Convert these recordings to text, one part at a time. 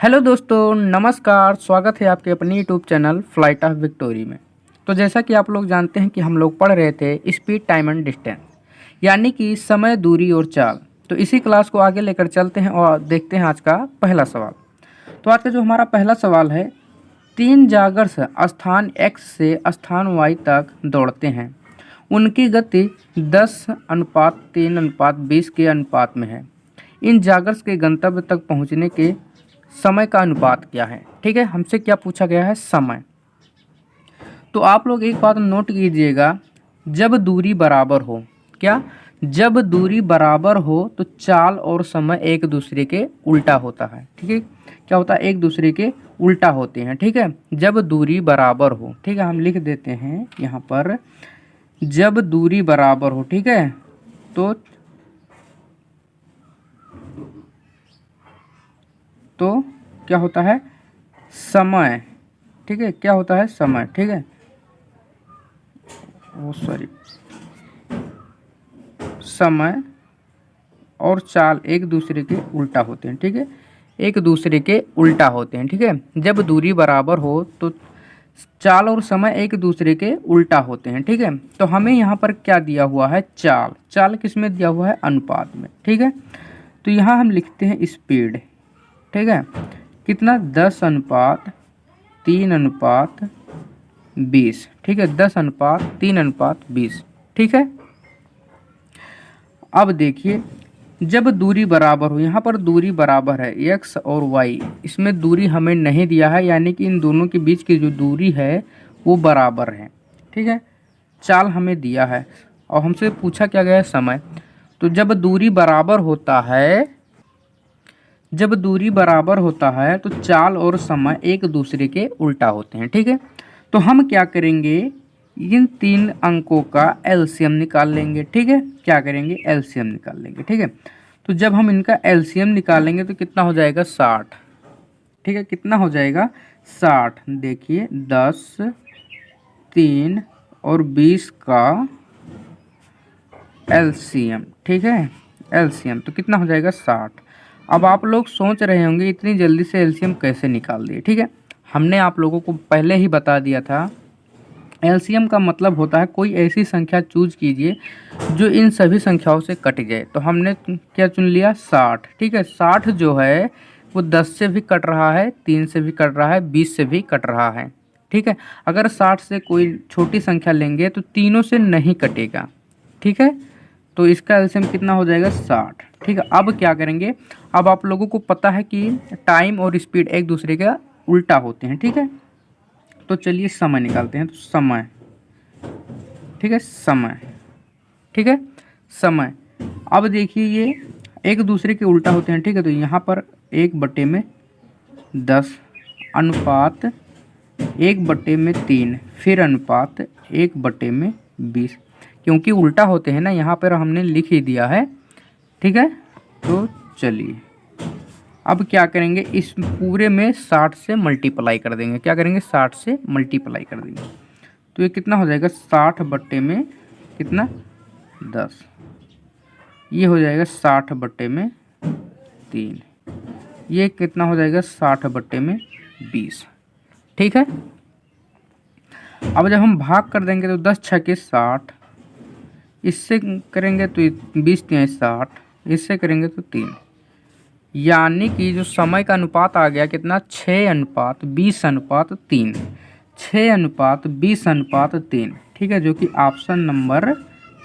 Hello दोस्तों, नमस्कार। स्वागत है आपके अपनी YouTube channel flight of victory में। तो जैसा कि आप लोग जानते हैं कि हम लोग पढ़ रहे थे स्पीड, टाइम एंड डिस्टेंस, यानी कि समय, दूरी और चाल। तो इसी क्लास को आगे लेकर चलते हैं और देखते हैं आज का पहला सवाल। तो आज का जो हमारा पहला सवाल है, 3 जागर्स स्थान x से स्थान y तक दौड़ते हैं। उनकी गति 10:3:20 के अनुपात में है। इन जागर्स के गंतव्य तक पहुंचने के समय का अनुपात क्या है? ठीक है, हमसे क्या पूछा गया है? समय। तो आप लोग एक बात नोट कीजिएगा, जब दूरी बराबर हो, क्या जब दूरी बराबर हो तो चाल और समय एक दूसरे के उल्टा होता है। ठीक है, क्या होता है? एक दूसरे के उल्टा होते हैं। ठीक है, जब दूरी बराबर हो। ठीक है, हम लिख देते हैं यहाँ पर, जब दूरी बराबर हो। ठीक है, तो क्या होता है? समय। ठीक है, क्या होता है? समय। ठीक है, समय और चाल एक दूसरे के उल्टा होते हैं। ठीक है, एक दूसरे के उल्टा होते हैं। ठीक है, जब दूरी बराबर हो तो चाल और समय एक दूसरे के उल्टा होते हैं। ठीक है, तो हमें यहाँ पर क्या दिया हुआ है? चाल। चाल किस में दिया हुआ है? अनुपात में। ठीक है, तो यहाँ हम लिखते हैं स्पीड। ठीक है, कितना? 10:3:20। ठीक है, 10:3:20। ठीक है, अब देखिए, जब दूरी बराबर हो, यहाँ पर दूरी बराबर है x और y, इसमें दूरी हमें नहीं दिया है, यानी कि इन दोनों के बीच की जो दूरी है वो बराबर है। ठीक है, चाल हमें दिया है और हमसे पूछा क्या गया है? समय। तो जब दूरी बराबर होता है तो चाल और समय एक दूसरे के उल्टा होते हैं। ठीक है, तो हम क्या करेंगे? इन 3 अंकों का एलसीएम निकाल लेंगे। ठीक है, क्या करेंगे? एलसीएम निकाल लेंगे। ठीक है, तो जब हम इनका एलसीएम निकालेंगे तो कितना हो जाएगा? 60। ठीक है, कितना हो जाएगा? 60। देखिए, 10, 3 और 20 का एलसीएम। ठीक है, एलसीएम तो कितना हो जाएगा? 60। अब आप लोग सोच रहे होंगे इतनी जल्दी से एलसीएम कैसे निकाल दिए। ठीक है, हमने आप लोगों को पहले ही बता दिया था, एलसीएम का मतलब होता है कोई ऐसी संख्या चूज कीजिए जो इन सभी संख्याओं से कट जाए। तो हमने क्या चुन लिया? 60। ठीक है, 60 जो है वो 10 से भी कट रहा है, 3 से भी कट रहा है, 20 से भी कट रहा है। ठीक है, अगर 60 से कोई छोटी संख्या लेंगे तो तीनों से नहीं कटेगा। ठीक है, तो इसका एलसीएम कितना हो जाएगा? 60। ठीक है, अब क्या करेंगे? अब आप लोगों को पता है कि टाइम और स्पीड एक दूसरे का उल्टा होते हैं। ठीक है, तो चलिए समय निकालते हैं। तो समय, ठीक है, समय। ठीक है, समय। अब देखिए, ये एक दूसरे के उल्टा होते हैं। ठीक है, तो यहाँ पर 1/10 अनुपात 1/3, फिर अनुपात 1/20, क्योंकि उल्टा होते हैं ना, यहाँ पर हमने लिख ही दिया है। ठीक है, तो चलिए अब क्या करेंगे? इस पूरे में 60 से मल्टीप्लाई कर देंगे। क्या करेंगे? 60 से मल्टीप्लाई कर देंगे। तो ये कितना हो जाएगा? 60 बट्टे में कितना? 10। ये हो जाएगा 60 बट्टे में 3। ये कितना हो जाएगा? 60 बट्टे में 20। ठीक है, अब जब हम भाग कर देंगे तो 10 छके 60, इससे करेंगे तो 20 3 60, इससे करेंगे तो 3, यानी कि जो समय का अनुपात आ गया कितना? 6:20:3। 6:20:3। ठीक है, जो कि ऑप्शन नंबर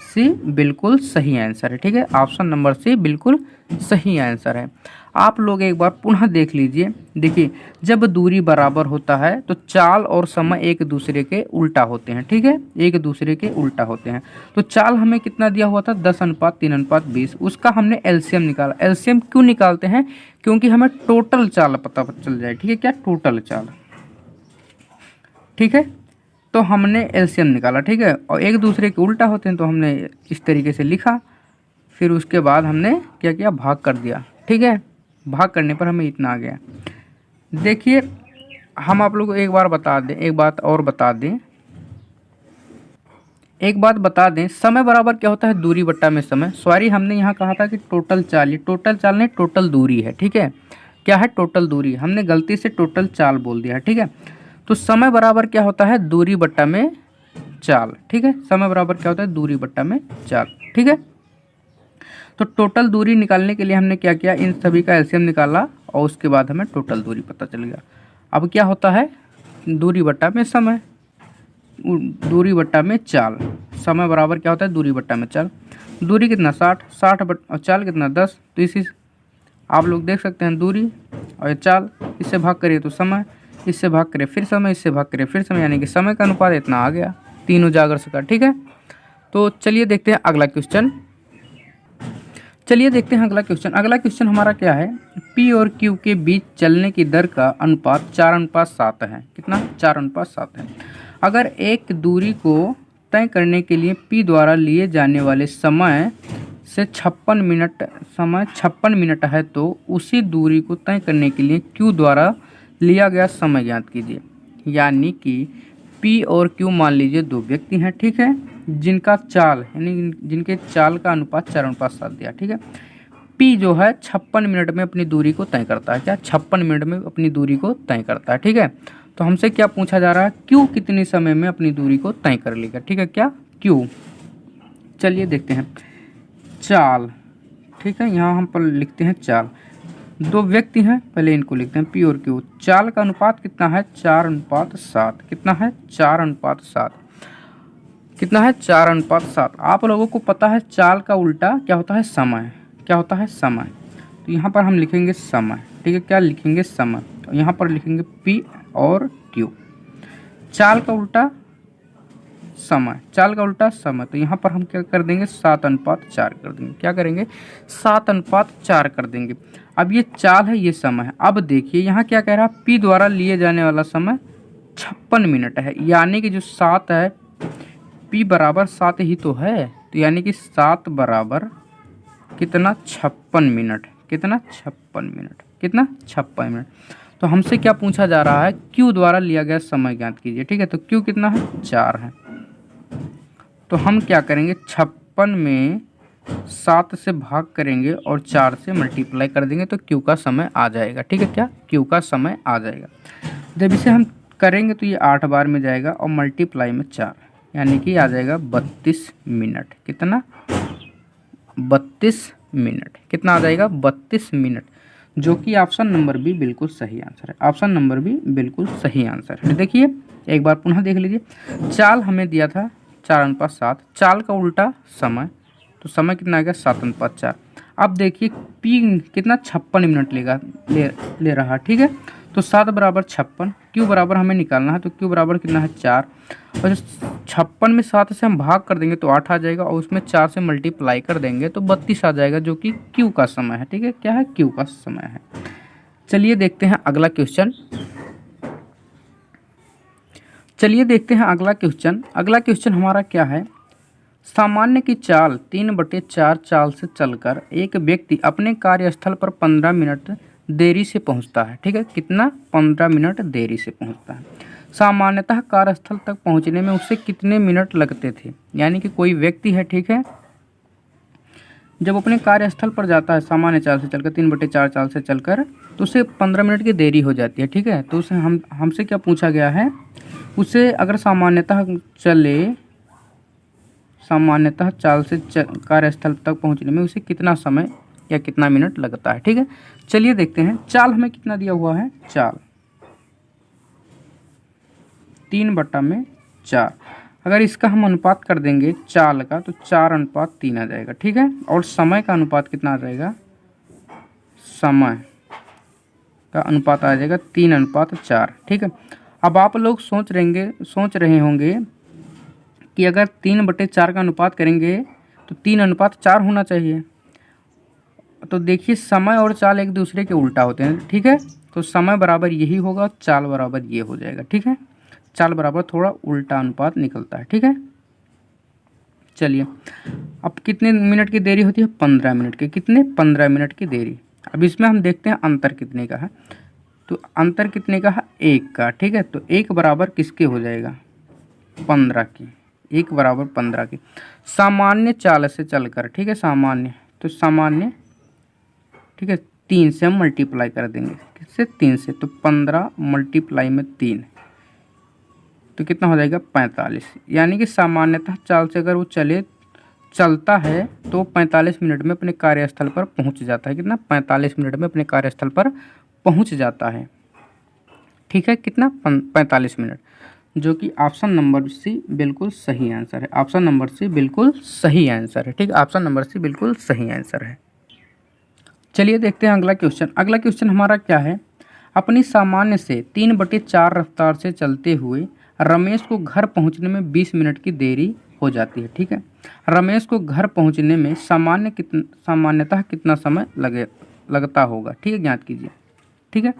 सी बिल्कुल सही आंसर है। ठीक है, ऑप्शन नंबर सी बिल्कुल सही आंसर है। आप लोग एक बार पुनः देख लीजिए। देखिए, जब दूरी बराबर होता है तो चाल और समय एक दूसरे के उल्टा होते हैं। ठीक है, एक दूसरे के उल्टा होते हैं। तो चाल हमें कितना दिया हुआ था? 10:3:20। उसका हमने एलसीएम निकाला। एलसीएम क्यों निकालते हैं? क्योंकि हमें टोटल चाल पता चल जाए। ठीक है, क्या? टोटल चाल। ठीक है, तो हमने एलसीएम निकाला। ठीक है, और एक दूसरे के उल्टा होते हैं तो हमने इस तरीके से लिखा। फिर उसके बाद हमने क्या किया? भाग कर दिया। ठीक है, भाग करने पर हमें इतना आ गया। देखिए, हम आप लोगों को एक बात बता दें, समय बराबर क्या होता है? दूरी बट्टा में समय। सॉरी, हमने यहाँ कहा था कि टोटल चाल, ये टोटल चाल नहीं, टोटल दूरी है। ठीक है, क्या है, टोटल दूरी। हमने गलती से टोटल चाल बोल दिया, ठीक है। तो समय बराबर क्या होता है, दूरी बट्टा में चाल, ठीक है। समय बराबर क्या होता है, दूरी बट्टा में चाल, ठीक है। तो टोटल दूरी निकालने के लिए हमने क्या किया, इन सभी का एलसीएम निकाला और उसके बाद हमें टोटल दूरी पता चल गया। अब क्या होता है, दूरी बट्टा में समय, दूरी बट्टा में चाल। समय बराबर क्या होता है, दूरी बट्टा में चाल। दूरी कितना 60, 60 और चाल कितना 10। तो इसी आप लोग देख सकते हैं, दूरी और चाल, इससे भाग करिए तो समय, इससे भाग करिए फिर समय, इससे भाग करिए फिर समय, यानी कि समय का अनुपात इतना आ गया, 3 उजागर से का, ठीक है। तो चलिए देखते हैं अगला क्वेश्चन। चलिए देखते हैं अगला क्वेश्चन। अगला क्वेश्चन हमारा क्या है, P और Q के बीच चलने की दर का अनुपात 4:7 है। कितना, 4:7 है। अगर एक दूरी को तय करने के लिए P द्वारा लिए जाने वाले समय से 56 मिनट है, तो उसी दूरी को तय करने के लिए Q द्वारा लिया गया समय ज्ञात कीजिए। यानी कि P और Q मान लीजिए दो व्यक्ति हैं, ठीक है, जिनका चाल यानी जिनके चाल का अनुपात 4:7 दिया, ठीक है। P जो है 56 मिनट में अपनी दूरी को तय करता है। क्या, 56 मिनट में अपनी दूरी को तय करता है, ठीक है। तो हमसे क्या पूछा जा रहा है, Q कितने समय में अपनी दूरी को तय कर लेगा, ठीक है। क्या, Q। चलिए देखते हैं, चाल, ठीक है, यहाँ हम पर लिखते हैं चाल। दो व्यक्ति हैं, पहले इनको लिखते हैं P और Q। चाल का अनुपात कितना है, 4:7। कितना है, 4:7। कितना है, 4:7। आप लोगों को पता है चाल का उल्टा क्या होता है, समय। क्या होता है, समय। तो यहाँ पर हम लिखेंगे समय, ठीक है। क्या लिखेंगे, समय। तो यहाँ पर लिखेंगे P और Q। चाल का उल्टा समय, चाल का उल्टा समय। तो यहाँ पर हम क्या कर देंगे, 7:4 कर देंगे। क्या करेंगे, 7:4 कर देंगे। अब ये चाल है, ये समय है। अब देखिए यहाँ क्या कह रहा है, P द्वारा लिए जाने वाला समय 56 मिनट है, यानी कि जो 7 है, P बराबर 7 ही तो है। तो यानी कि 7 बराबर कितना, 56 मिनट। कितना, 56 मिनट। कितना, 56 मिनट। तो हमसे क्या पूछा जा रहा है, Q द्वारा लिया गया समय ज्ञात कीजिए, ठीक है। तो Q कितना है, 4 है। तो हम क्या करेंगे, 56 में 7 से भाग करेंगे और 4 से मल्टीप्लाई कर देंगे, तो Q का समय आ जाएगा, ठीक है। क्या, Q का समय आ जाएगा। जब इसे हम करेंगे तो ये 8 बार में जाएगा और मल्टीप्लाई में 4, यानी कि आ जाएगा 32 मिनट। कितना, 32 मिनट। कितना आ जाएगा, 32 मिनट, जो कि ऑप्शन नंबर बी बिल्कुल सही आंसर है। ऑप्शन नंबर बी बिल्कुल सही आंसर है। देखिए एक बार पुनः देख लीजिए, चाल हमें दिया था 4:7, चाल का उल्टा समय, तो समय कितना आ गया, 7:4। अब देखिए P कितना, 56 मिनट ले रहा, ठीक है। तो 7 बराबर 56, Q बराबर हमें निकालना है, तो Q बराबर कितना है, 4। और 56 में 7 से हम भाग कर देंगे तो 8 आ जाएगा, और उसमें 4 से मल्टीप्लाई कर देंगे तो 32 आ जाएगा, जो कि Q का समय है, ठीक है। क्या है, Q का समय है। चलिए देखते हैं अगला क्वेश्चन। चलिए देखते हैं अगला क्वेश्चन। अगला क्वेश्चन हमारा क्या है, सामान्य की चाल 3/4 चाल से चलकर एक व्यक्ति अपने कार्यस्थल पर 15 मिनट देरी से पहुंचता है, ठीक है। कितना, 15 मिनट देरी से पहुंचता है। सामान्यतः कार्यस्थल तक पहुंचने में उसे कितने मिनट लगते थे। यानी कि कोई व्यक्ति है, ठीक है, जब अपने कार्यस्थल पर जाता है सामान्य चाल से चलकर, 3/4 चाल से चलकर, तो उसे 15 मिनट की देरी हो जाती है, ठीक है। तो उसे हमसे क्या पूछा गया है, उसे अगर सामान्यतः चाल से कार्यस्थल तक पहुंचने में उसे कितना समय या कितना मिनट लगता है, ठीक है। चलिए देखते हैं, चाल हमें कितना दिया हुआ है, चाल 3/4। अगर इसका हम अनुपात कर देंगे चाल का, तो 4:3 आ जाएगा, ठीक है। और समय का अनुपात कितना आ जाएगा, समय का अनुपात आ जाएगा 3:4, ठीक है। अब आप लोग सोच रहे होंगे कि अगर 3/4 का अनुपात करेंगे तो 3:4 होना चाहिए। तो देखिए समय और चाल एक दूसरे के उल्टा होते हैं, ठीक है। तो समय बराबर यही होगा, चाल बराबर ये हो जाएगा, ठीक है। चाल बराबर थोड़ा उल्टा अनुपात निकलता है, ठीक है। चलिए अब कितने मिनट की देरी होती है, 15 मिनट की। कितने, 15 मिनट की देरी। अब इसमें हम देखते हैं अंतर कितने का है। तो अंतर कितने का है, 1 का, ठीक है। तो 1 बराबर किसके हो जाएगा, 15 की। 1 बराबर 15 की। सामान्य चाल से चलकर, ठीक है, सामान्य, तो सामान्य, ठीक है, 3 से हम मल्टीप्लाई कर देंगे। किससे? 3 से। तो 15 मल्टीप्लाई में 3 तो कितना हो जाएगा? 45। यानी कि सामान्यतः चाल से अगर वो चलता है तो 45 मिनट में अपने कार्यस्थल पर पहुंच जाता है। कितना? 45 मिनट में अपने कार्यस्थल पर पहुंच जाता है। ठीक है, कितना? 45 मिनट, जो कि ऑप्शन नंबर सी बिल्कुल सही आंसर है। ऑप्शन नंबर सी बिल्कुल सही आंसर है। ठीक है, ऑप्शन नंबर सी बिल्कुल सही आंसर है। चलिए देखते हैं अगला क्वेश्चन। अगला क्वेश्चन हमारा क्या है? अपनी सामान्य से 3/4 रफ्तार से चलते हुए रमेश को घर पहुंचने में 20 मिनट की देरी हो जाती है। ठीक है, रमेश को घर पहुंचने में सामान्यतः कितना समय लगता होगा? ठीक है, ज्ञात कीजिए। ठीक है,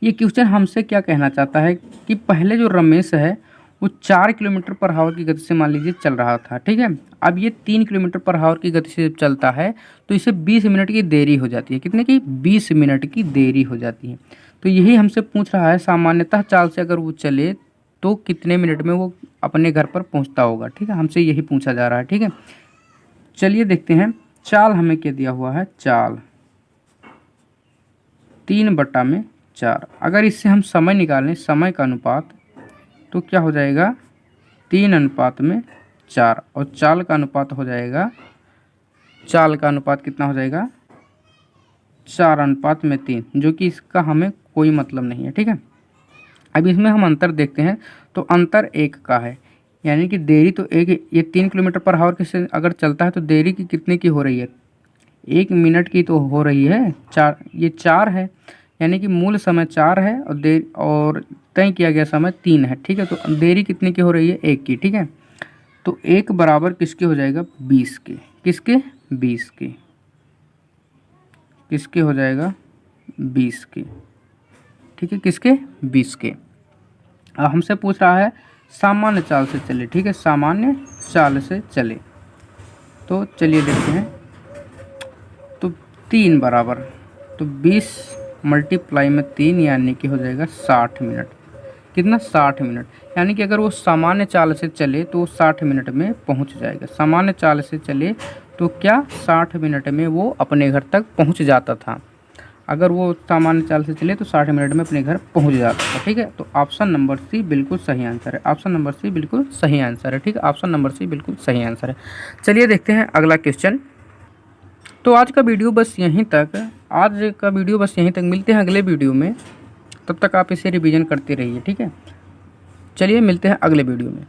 ये क्वेश्चन हमसे क्या कहना चाहता है कि पहले जो रमेश है वो 4 किलोमीटर पर आवर की गति से मान लीजिए चल रहा था। ठीक है, अब ये 3 किलोमीटर पर आवर की गति से जब चलता है तो इसे 20 मिनट की देरी हो जाती है। कितने की? 20 मिनट की देरी हो जाती है। तो यही हमसे पूछ रहा है सामान्यतः चाल से अगर वो चले तो कितने मिनट में वो अपने घर पर पहुंचता होगा। ठीक है, हमसे यही पूछा जा रहा है। ठीक है, चलिए देखते हैं। चाल हमें क्या दिया हुआ है? चाल 3/4। अगर इससे हम समय निकालें, समय का अनुपात, तो क्या हो जाएगा? 3:4 और चाल का अनुपात हो जाएगा, चाल का अनुपात कितना हो जाएगा? 4:3, जो कि इसका हमें कोई मतलब नहीं है। ठीक है, अब इसमें हम अंतर देखते हैं तो अंतर 1 का है, यानी कि देरी तो एक, ये 3 किलोमीटर पर आवर के से अगर चलता है तो देरी की कितने की हो रही है? 1 मिनट की तो हो रही है। 4, ये 4 है, यानी कि मूल समय 4 है और तय किया गया समय 3 है। ठीक है, तो देरी कितने की हो रही है? 1 की। ठीक है, तो 1 बराबर किसके हो जाएगा? 20 के। किसके? 20 के। किसके हो जाएगा? 20 के। ठीक है, किसके? 20 के। अब हमसे पूछ रहा है सामान्य चाल से चले। ठीक है, सामान्य चाल से चले, तो चलिए देखते हैं। तो 3 बराबर, तो 20 मल्टीप्लाई में 3 यानी कि हो जाएगा 60 मिनट। कितना? 60 मिनट। यानी कि अगर वो सामान्य चाल से चले तो वो 60 मिनट में पहुंच जाएगा। सामान्य चाल से चले तो क्या 60 मिनट में वो अपने घर तक पहुंच जाता था। अगर वो सामान्य चाल से चले तो 60 मिनट में अपने घर पहुंच जाता था। ठीक है, तो ऑप्शन नंबर सी बिल्कुल सही आंसर है। ऑप्शन नंबर सी बिल्कुल सही आंसर है। ठीक है, ऑप्शन नंबर सी बिल्कुल सही आंसर है। चलिए देखते हैं अगला क्वेश्चन। तो आज का वीडियो बस यहीं तक, मिलते हैं अगले वीडियो में। तब तक आप इसे रिवीजन करते रहिए। ठीक है, चलिए मिलते हैं अगले वीडियो में।